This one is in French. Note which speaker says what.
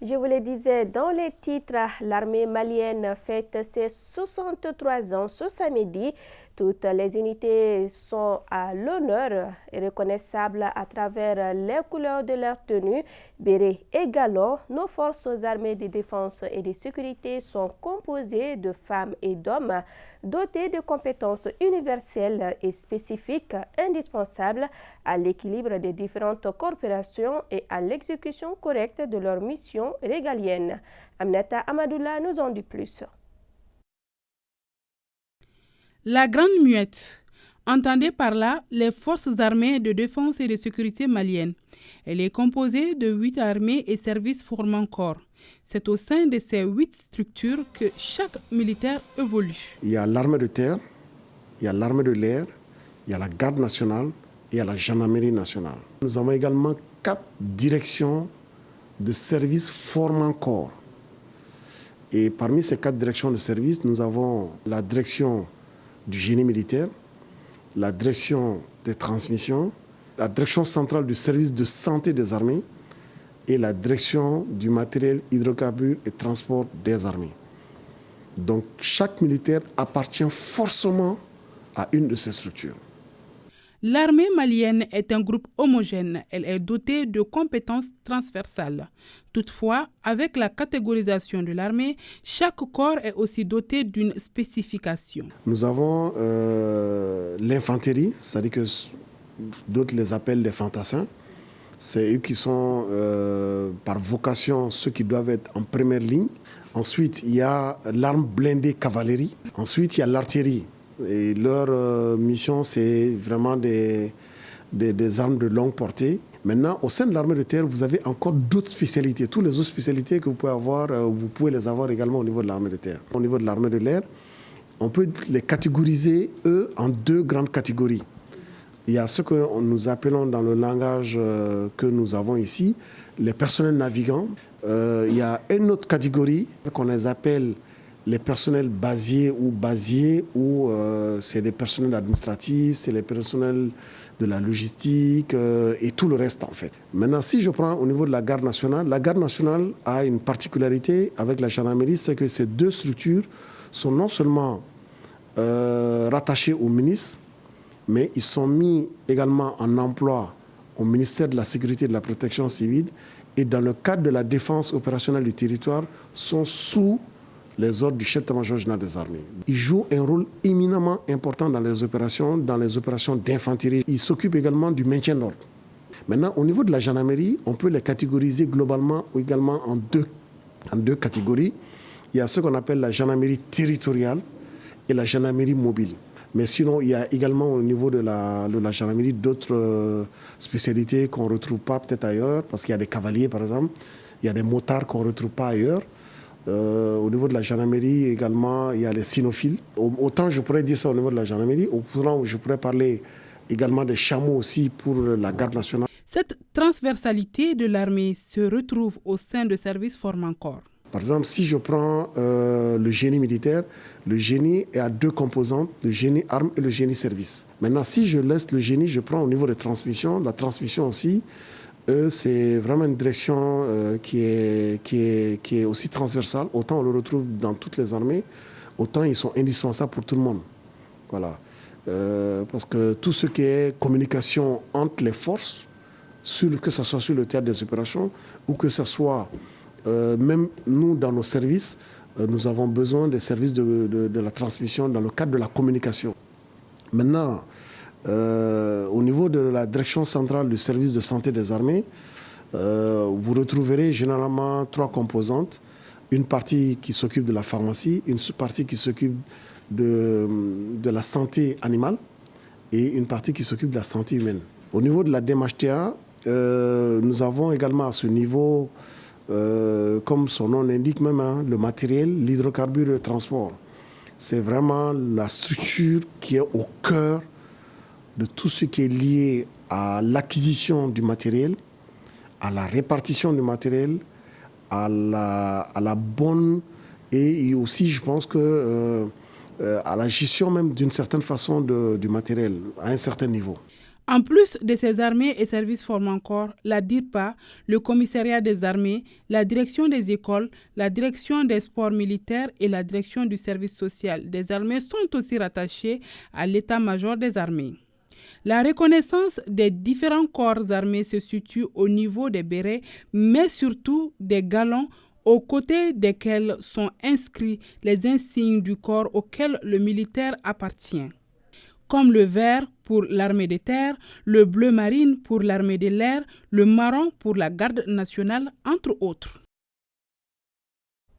Speaker 1: Je vous le disais dans les titres, l'armée malienne fête ses 63 ans ce samedi. Toutes les unités sont à l'honneur et reconnaissables à travers les couleurs de leur tenue, béret et galons. Nos forces armées de défense et de sécurité sont composées de femmes et d'hommes dotés de compétences universelles et spécifiques indispensables à l'équilibre des différentes corporations et à l'exécution correcte de leurs missions régaliennes. Aminata Amadoula nous en dit plus.
Speaker 2: La Grande Muette. Entendez par là les forces armées de défense et de sécurité maliennes. Elle est composée de 8 armées et services formant corps. C'est au sein de ces 8 structures que chaque militaire évolue.
Speaker 3: Il y a l'armée de terre, il y a l'armée de l'air, il y a la garde nationale et il y a la gendarmerie nationale. Nous avons également 4 directions de services formant corps. Et parmi ces 4 directions de services, nous avons la direction du génie militaire, la direction des transmissions, la direction centrale du service de santé des armées et la direction du matériel, hydrocarbures et transport des armées. Donc chaque militaire appartient forcément à une de ces structures.
Speaker 2: L'armée malienne est un groupe homogène. Elle est dotée de compétences transversales. Toutefois, avec la catégorisation de l'armée, chaque corps est aussi doté d'une spécification.
Speaker 3: Nous avons l'infanterie, c'est-à-dire que d'autres les appellent les fantassins. C'est eux qui sont par vocation ceux qui doivent être en première ligne. Ensuite, il y a l'arme blindée cavalerie. Ensuite, il y a l'artillerie. Et leur mission, c'est vraiment des armes de longue portée. Maintenant, au sein de l'armée de terre, vous avez encore d'autres spécialités. Toutes les autres spécialités que vous pouvez avoir, vous pouvez les avoir également au niveau de l'armée de terre. Au niveau de l'armée de l'air, on peut les catégoriser, eux, en 2 grandes catégories. Il y a ce que nous appelons dans le langage que nous avons ici, les personnels navigants. Il y a une autre catégorie qu'on les appelle les personnels basiers, ou c'est les personnels administratifs, c'est les personnels de la logistique et tout le reste en fait. Maintenant, si je prends au niveau de la garde nationale a une particularité avec la gendarmerie, c'est que ces 2 structures sont non seulement rattachées au ministre, mais ils sont mis également en emploi au ministère de la Sécurité et de la Protection civile et dans le cadre de la défense opérationnelle du territoire sont sous les ordres du chef d'état-major général des armées. Ils jouent un rôle éminemment important dans les opérations d'infanterie. Ils s'occupent également du maintien de l'ordre. Maintenant, au niveau de la gendarmerie, on peut les catégoriser globalement ou également en deux catégories. Il y a ce qu'on appelle la gendarmerie territoriale et la gendarmerie mobile. Mais sinon, il y a également au niveau de la gendarmerie d'autres spécialités qu'on ne retrouve pas peut-être ailleurs, parce qu'il y a des cavaliers par exemple, il y a des motards qu'on ne retrouve pas ailleurs. Au niveau de la gendarmerie également, il y a les cynophiles. Autant je pourrais dire ça au niveau de la gendarmerie, autant je pourrais parler également des chameaux aussi pour la garde nationale.
Speaker 2: Cette transversalité de l'armée se retrouve au sein de services formant corps.
Speaker 3: Par exemple, si je prends le génie militaire, le génie est à 2 composantes, le génie arme et le génie service. Maintenant, si je laisse le génie, je prends au niveau des transmissions, la transmission aussi, c'est vraiment une direction qui est aussi transversale. Autant on le retrouve dans toutes les armées, autant ils sont indispensables pour tout le monde. Voilà. Parce que tout ce qui est communication entre les forces, que ce soit sur le théâtre des opérations ou que ce soit même nous dans nos services, nous avons besoin des services de la transmission dans le cadre de la communication. Maintenant, au niveau de la direction centrale du service de santé des armées, vous retrouverez généralement 3 composantes. Une partie qui s'occupe de la pharmacie, une partie qui s'occupe de la santé animale et une partie qui s'occupe de la santé humaine. Au niveau de la DMHTA, nous avons également à ce niveau, comme son nom l'indique même, le matériel, l'hydrocarbure et le transport. C'est vraiment la structure qui est au cœur de tout ce qui est lié à l'acquisition du matériel, à la répartition du matériel, à la bonne et aussi, je pense que à la gestion même d'une certaine façon du matériel à un certain niveau.
Speaker 2: En plus de ces armées et services formant corps, la DIRPA, le commissariat des armées, la direction des écoles, la direction des sports militaires et la direction du service social des armées sont aussi rattachées à l'état-major des armées. La reconnaissance des différents corps armés se situe au niveau des bérets, mais surtout des galons aux côtés desquels sont inscrits les insignes du corps auquel le militaire appartient, comme le vert pour l'armée de terre, le bleu marine pour l'armée de l'air, le marron pour la garde nationale, entre autres.